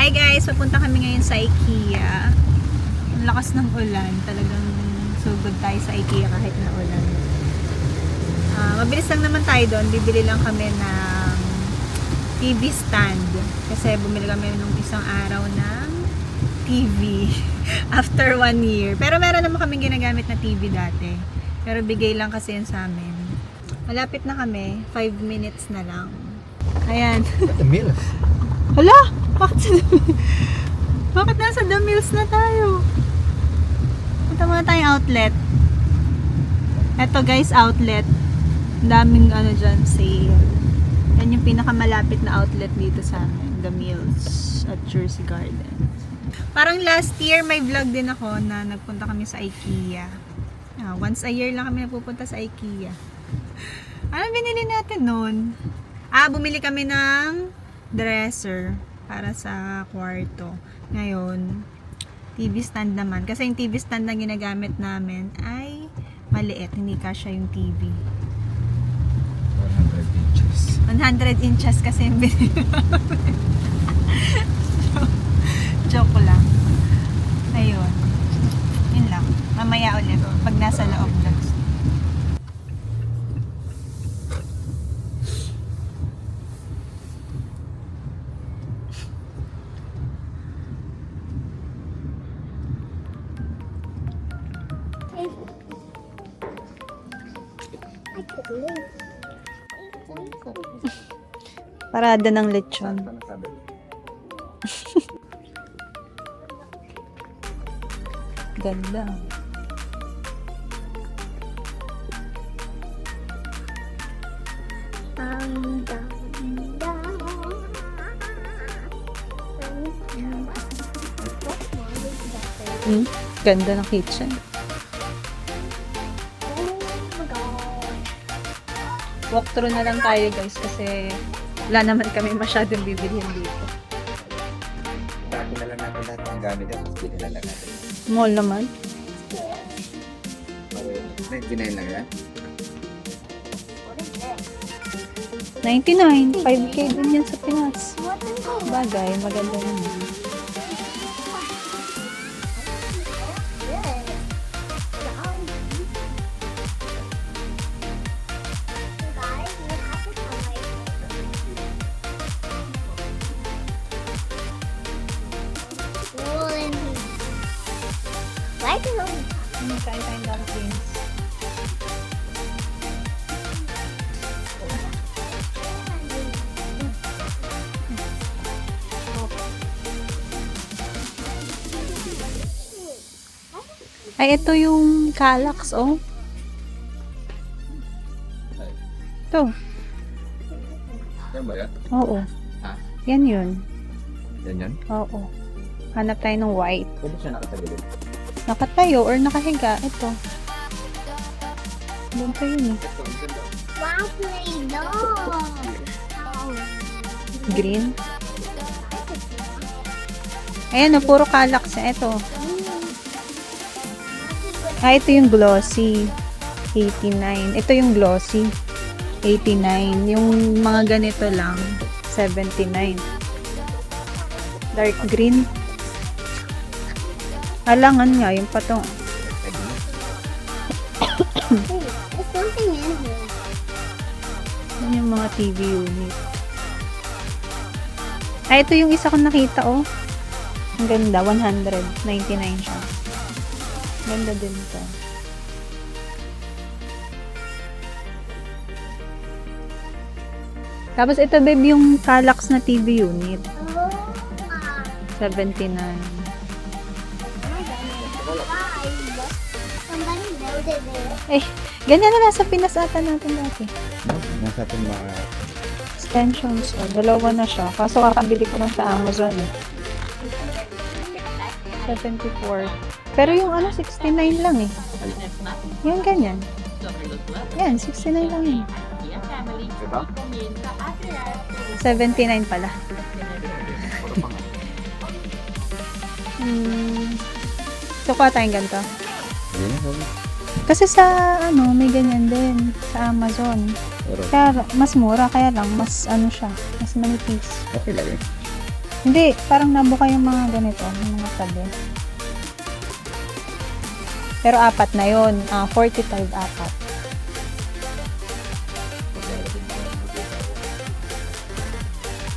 Hi guys, papunta kami ngayon sa IKEA. Ang lakas ng ulan, talagang sugod tayo sa IKEA kahit na ulan. Mabilis lang naman tayo doon, bibili lang kami ng TV stand. Kasi bumili kami nung isang araw ng TV after 1 year. Pero meron naman kaming ginagamit na TV dati. Pero bigay lang kasi yun sa amin. Malapit na kami, 5 minutes na lang. Ayan. The Mills. Hala! Bakit nasa The Mills na tayo? Punta muna tayong outlet. Eto guys, outlet. Ang daming ano dyan, sale. Yan yung pinakamalapit na outlet dito sa amin. The Mills at Jersey Gardens. Parang last year may vlog din ako na nagpunta kami sa IKEA. Once a year lang kami napupunta sa IKEA. Anong binili natin noon? Bumili kami ng dresser para sa kwarto. Ngayon, TV stand naman. Kasi yung TV stand na ginagamit namin ay maliit. Hindi kasya yung TV. 100 inches. 100 inches kasi yung binili namin. Joke lang. Ayun. Yun lang. Mamaya ulit. Pag nasa loob lang. Parada ng lechon. Ganda. Ganda ng kitchen. Walkthrough na lang tayo guys kasi wala naman kami masyadong bibilihin dito. Dati na lang natin lahat ng gamit at bili na lang natin. Mall naman. 99 lang yan? 99. 5K din yan sa Pinas. Bagay, maganda naman. Kain tayong dumplings. Ay, ito yung Calax, oh. Ito. Yan ba yan? Oo. Ha? Yan yun. Yan yan? Oo. Hanap tayo ng white. Pwede siya nakatagilid. Nakatayo or nakahiga. Ito. Doon pa yun eh. Wow, Play-Doh! Green. Ayan o, puro Calax. Ito. Ito yung glossy. 89. Ito yung glossy. 89. Yung mga ganito lang. 79. Dark green. Halangan nga, yung patong. There's something in here. Yan yung mga TV unit. Ito yung isa kong nakita, oh. Ang ganda, 199 siya. Ganda din to. Tapos ito, babe, yung Calax na TV unit. 79. Somebody built it there. Eh, ganyan na nasa Pinas ata natin dati. Nasa ating mga... Extensions, oh. Dalawa na siya. Kaso kakabili ko lang sa Amazon, eh. 74. Pero yung ano, 69 lang, eh. Yan, ganyan. Yan, 69 lang, eh. Diba? 79 pala. So, kuha tayong ganito. Yan na, sabi. Kasi sa, ano, may ganyan din. Sa Amazon. Pero, Kaya, mas mura. Kaya lang, mas, ano siya. Mas manipis. okay lang eh. Hindi, parang nabuka yung mga ganito, yung mga tabi. Pero apat na yun. 45 apat.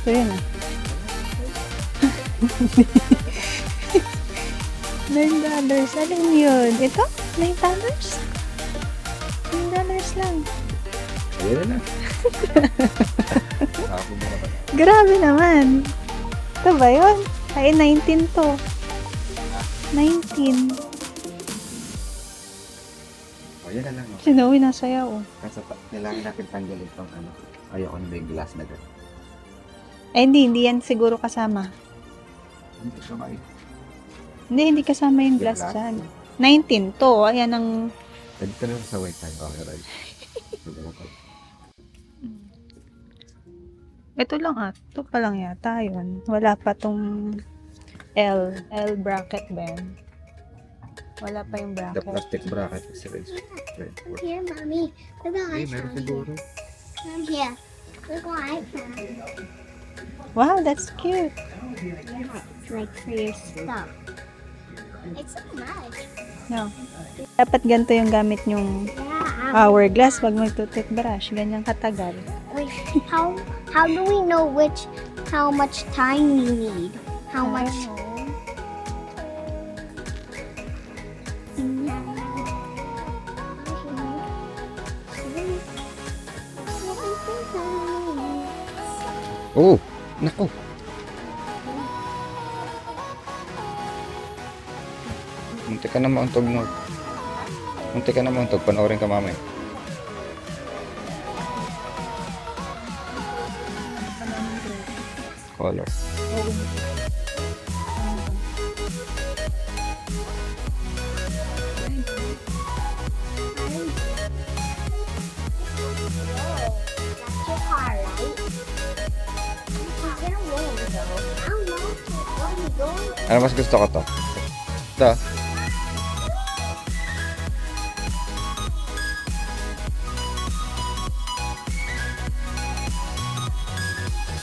So yun ah. $9. Alin yun? Ito? $9? $9 lang. Ayun na. Ako mo naman. Grabe naman. Ito ba yun? Ay, 19 to. 19. O, yan na lang. Oh. Si Noe nasayaw. Oh. Kasi kailangan natin tanggalin tong ano. Ayoko na may glass na gano'n. Ay, hindi yan siguro kasama. Hindi siya may. Hindi kasama yung glass Glass? dyan. 19 to. Ayan ang... Dito na lang sa white tayo. Okay, right. Ito lang ito pa lang yata yun. Wala pa tong L bracket ba yun? Wala pa yung The bracket. plastic bracket is red. Look here, mommy. Look what I Ay, meron found. siguro. Come here. Look what I found. Wow, that's cute. It's like for your stuff. It's so much. No. Dapat ganito yung gamit yung Yeah. hourglass pag magtutoothbrush. Ganyang katagal. Wait, how do we know how much time we need? How much? Oh! Naku! Munti ka na mauntog mo. Munti ka na mauntog. Panoorin ka mamaya. Color. That's your car, right? Get away, though. I don't know. Where are you going? Ano mas gusto ko to? Ito.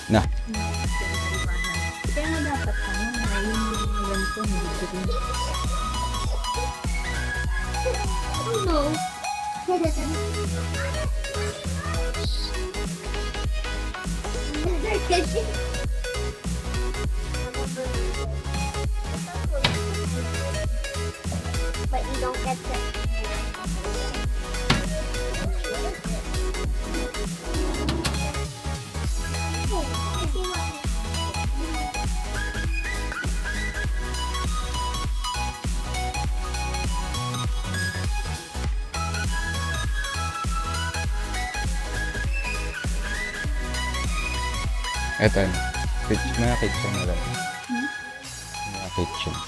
Na. Kaya nga dapat yung ganito, hindi ko rin. I don't know. But you don't get to. Ito. Mga kitchen na lang. Mga kitchens.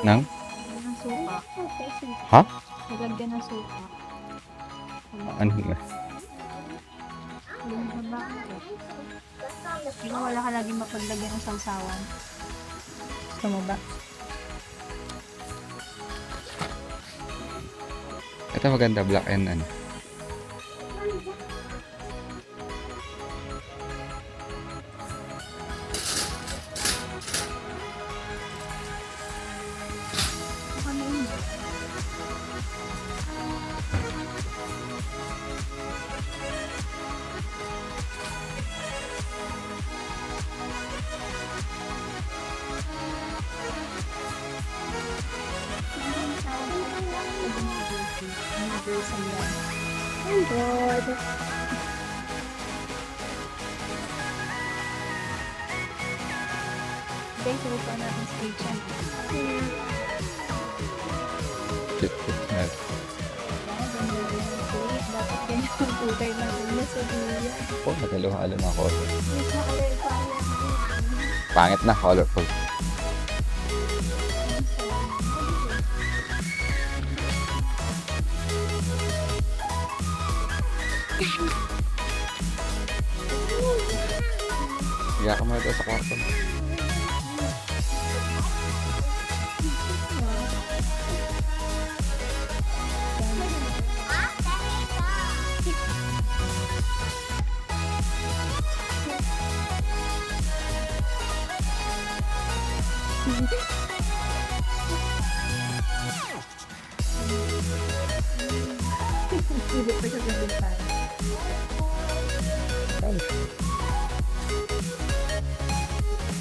Nang? Ng suka. Ha? Nagagyan ng suka. Ano nga? Yung haba. Di ba wala ka lagi mapaglagyan ng sausawan? Gusto mo ba? Ito maganda. Black and ano. Ano yun? I'm bored. Guys, subukan natin sa kitchen. Dapat ganyan ang kulay ng ulo sa duya. Oh, nagalo-halo na color. Pangit na, colorful. Higa ka muna daw sa kwarto. Hindi pa siya bintana.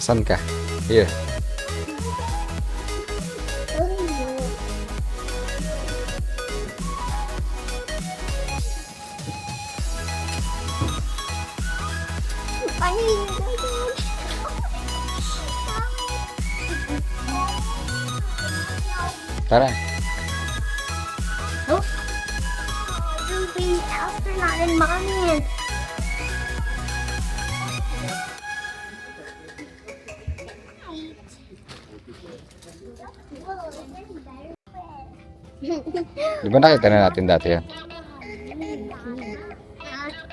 Saan ka? Here. Tara. Yung astronaut and mommy. Di ba nakita na natin dati yan?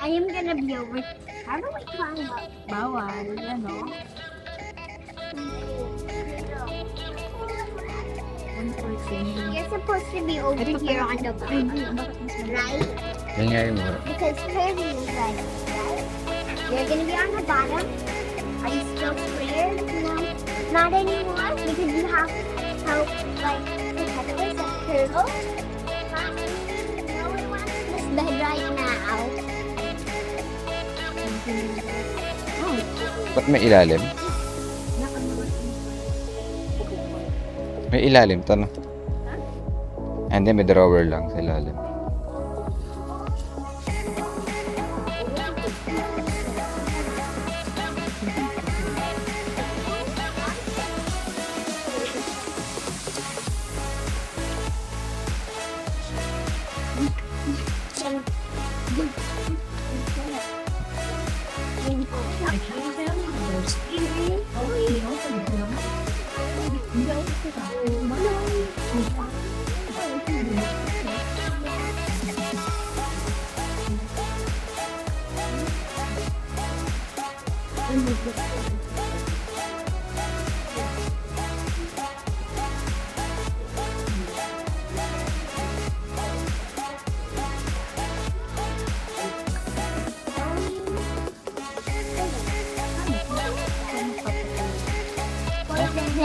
I am gonna be over. How do we climb up? Bawal. Yan o. You're supposed to be over here on the bottom, right? Yan nga yung mura. Because Kirby is right. You're gonna be on the bottom. Are you still scared? No, not anymore. Because you have help, like the peppers and turtle. No one wants this bed right now. Ba't may ilalim? May ilalim to, no? And then may drawer lang sa ilalim.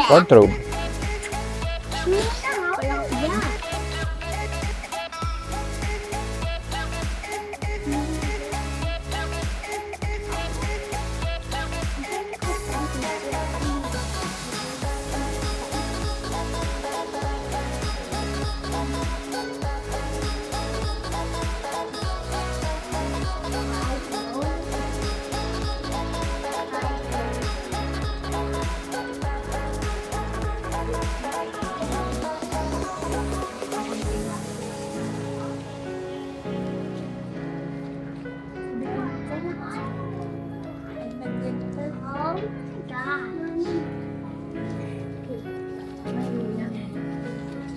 Wardrobe. Yeah. Oh my God.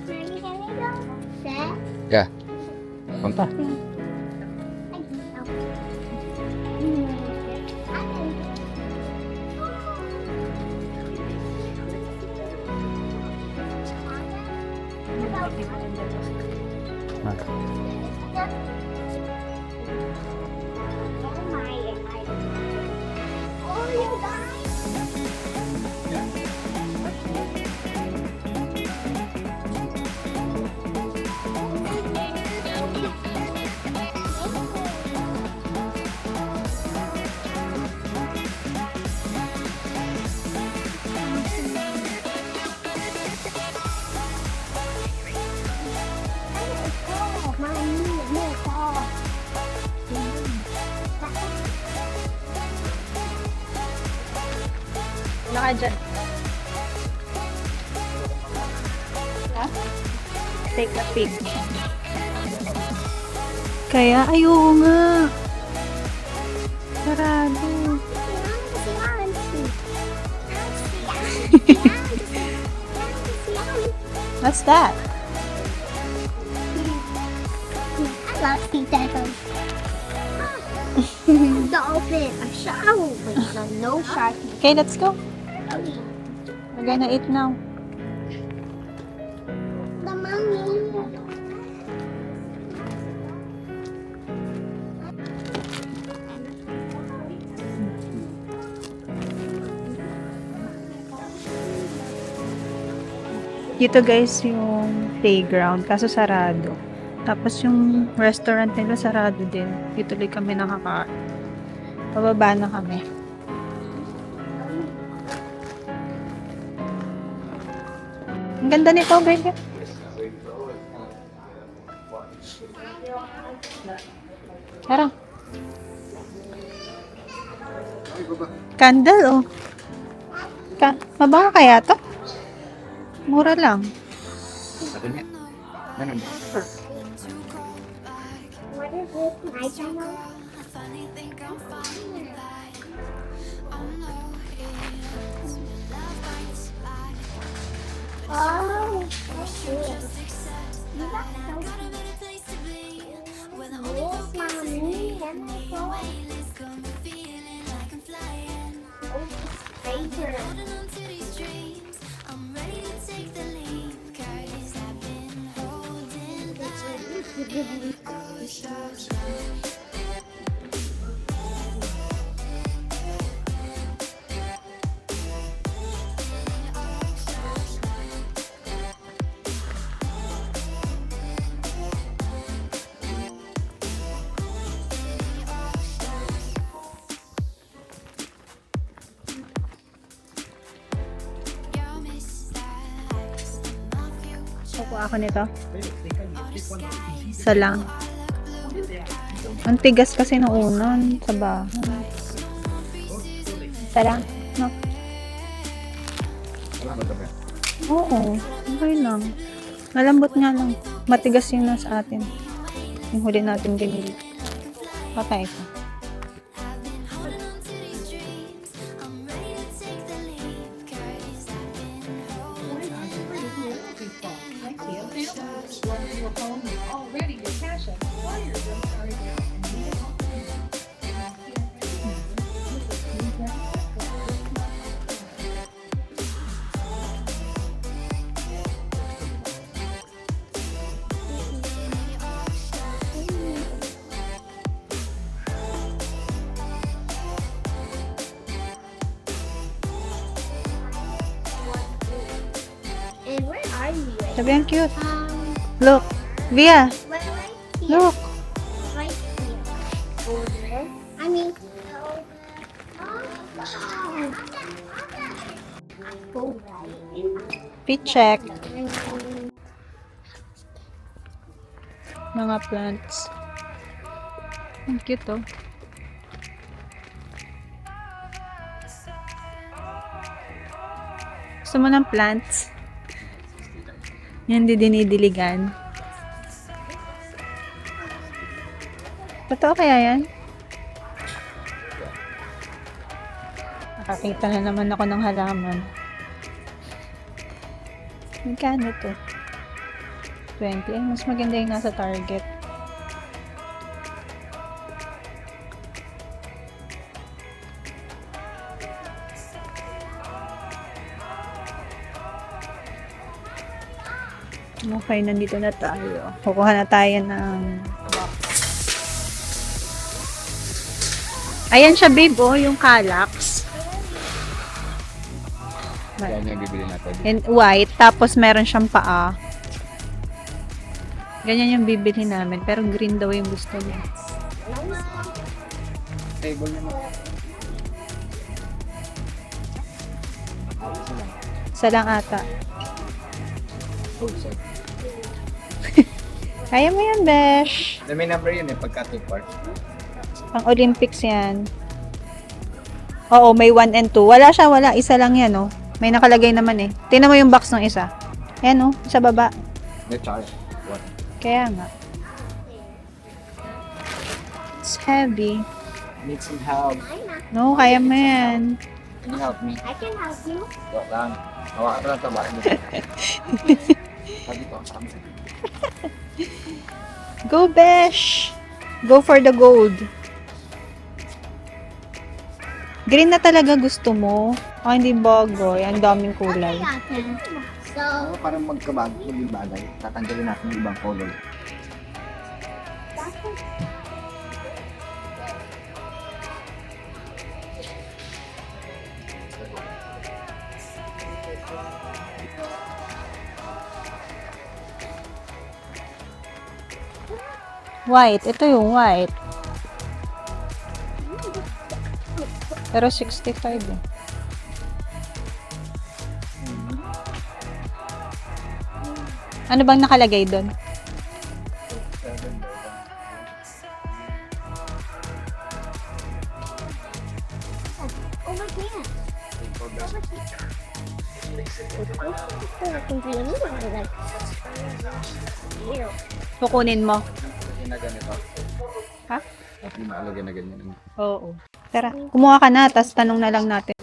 Mommy, can we go upstairs? Yeah. Punta. Wala ka dyan. Ha? Take a pic. Kaya, ayoko nga. Sarado. What's that? I love sea turtles. Dolphin, a shower with no shark. Okay, let's go. We're gonna eat now. The mommy. Dito guys yung playground, kaso sarado. Tapos yung restaurant nila sarado din. Dito tuloy kami nakakain. Pababa na kami. Ang ganda nito, baby. Tara. Candle, oh. Mabango kaya to? Mura lang. Ito niya. Ganun. What is this? My channel? Oh, that's good. You got so Yes, mommy. And my phone. Oh, paper. Kukuha ako nito. Isa lang. Ang tigas kasi nung unan sa bahay. Isa lang. No? Oo. Okay lang. Malambot nga lang. Matigas yung nasa atin. Yung huli natin binili. Patay ito. And where are you? Sabi ang cute. Look. Via. Right here. Look. Right here. Over. I mean, over. Oh, go right. Fit check. Mga plants. Ang cute oh. Gusto mo ng plants? Yan di dinidiligan. Totoo kaya yan? Nakakita na naman ako ng halaman. Magkano to? 20. Ay, mas maganda yung nasa Target. Okay, nandito na tayo. Kukuha na tayo ng box. Ayan siya, babe, oh, yung Calax. Yan yung bibili natin. And white, tapos meron siyang paa. Ganyan yung bibili namin, pero green daw yung gusto niya. Table naman. Isa lang ata. Kaya mo yan, Besh. May number yun eh, pagka 2 parts. Pang Olympics yan. Oo, may 1 and 2. Wala siya, wala. Isa lang yan, oh. May nakalagay naman eh. Tingnan mo yung box ng isa. Ayan, oh. Sa baba. May charge. What? Kaya nga. It's heavy. Need some help. No, kaya mo yan. Can you help me? I can help you. Wait lang. Hawakan ko lang ito. Bakit mo? Sabi ko, sabi ko. Go, Besh! Go for the gold. Green na talaga gusto mo. Oh, hindi bagoy. Ang daming kulay. So, Parang magkabago yung bagay. Tatanggalin natin yung ibang color. White. Ito yung white. Pero 65 eh. Ano bang nakalagay doon? Over here. Over here. Like, Kukunin mo. Na ganito. Ha? Maalagay na ganyan. Oo. Tara, kumuha ka na, tapos tanong na lang natin.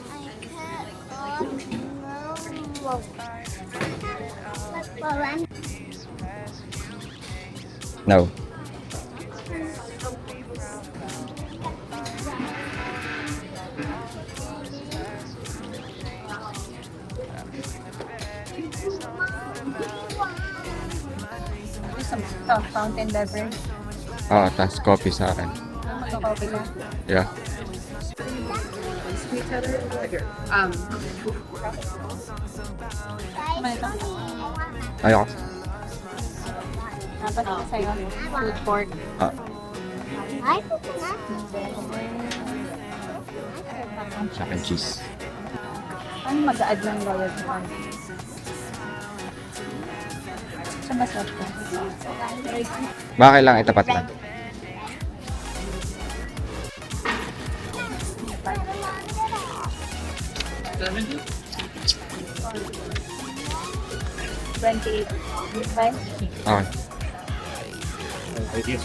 No. Ito, fountain beverage. Tas coffee sa akin. Magkakopy ka. Yeah. Ano ito? Ayoko. Dapat ito sa'yo. Food court. I coconut. Sa akin cheese. Ano mag-add ng loyalty card? Saan ba swatch ko? Baka lang itapat lang. $28. Okay? Okay.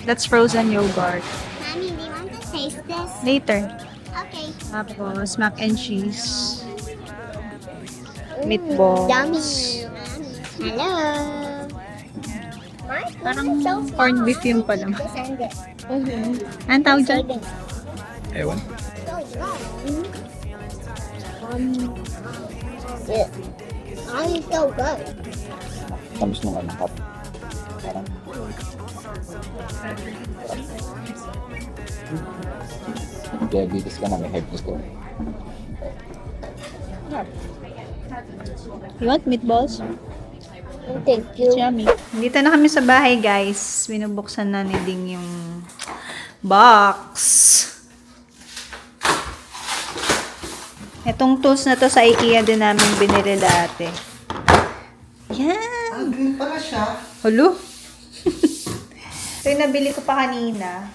That's frozen yogurt. Mommy, do you want to taste this? Later. Okay. Tapos, mac and cheese. Meatballs. Yummy. Hello. Parang corned beef yun pa naman. Send it. Anong tawag dyan? Ewan. Yeah. I'm so good. Tamis nung ano, cup. Parang. Diabetes ka na, may high blood ka. You want meatballs? Thank It's you. yummy. Dito na kami sa bahay, guys. Binubuksan na ni Ding yung box. Itong tools na to sa IKEA din namin binili dati. Yan! Green pala siya. Hulo? Ito yung nabili ko pa kanina.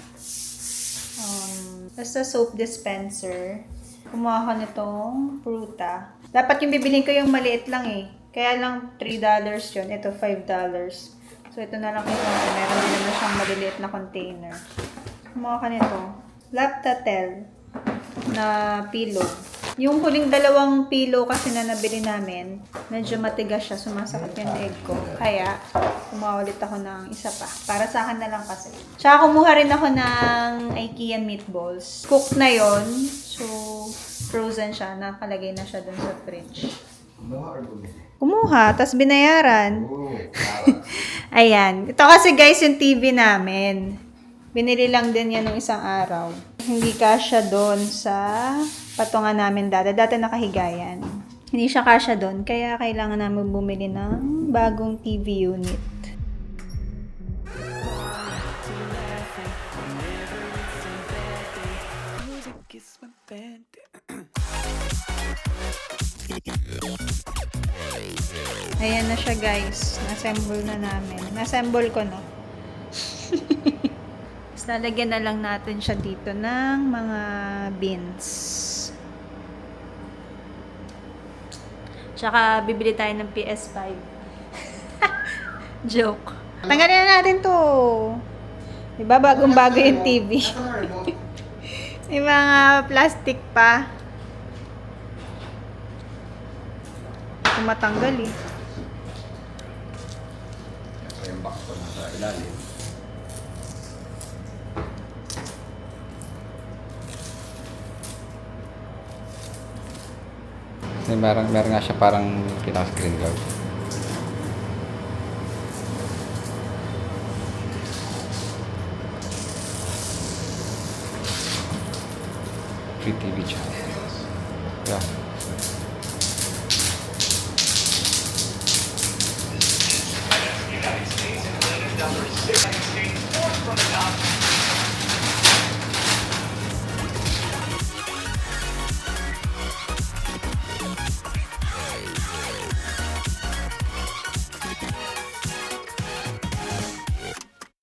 Basta soap dispenser. Kumuha ko nitong pruta. Dapat yung bibilhin ko yung maliit lang eh. Kaya lang $3 yun. Ito $5. So ito na lang kinuha ko. Meron din naman siyang maliliit na container. Kumuha ka nito. Laptatel na pillow. Yung huling dalawang pillow kasi na nabili namin, medyo matigas siya. Sumasakit yung leg ko. Kaya, kumuha ulit ako ng isa pa. Para sa akin na lang kasi. Tsaka kumuha rin ako ng IKEA meatballs. Cooked na yon. So, frozen siya. Nakalagay na siya dun sa fridge. Kumuha, tas binayaran. Ayan. Ito kasi guys yung TV namin. Binili lang din yan ng isang araw. Hindi kasya doon sa patungan namin dati. Dati nakahigayan. Hindi siya kasya doon. Kaya kailangan namin bumili ng bagong TV unit. Ayan na siya guys. Nassemble na namin. Nassemble ko na. Tapos lalagyan na lang natin siya dito ng mga beans. Tsaka bibili tayo ng PS5. Joke. Tanggalin na natin to. Diba bagong-bago yung TV. May mga plastic pa. Kung matanggal eh. Yung box ko sa ilalim. Meron nga siya parang pinaka-screen guard. Free TV channels. Yeah.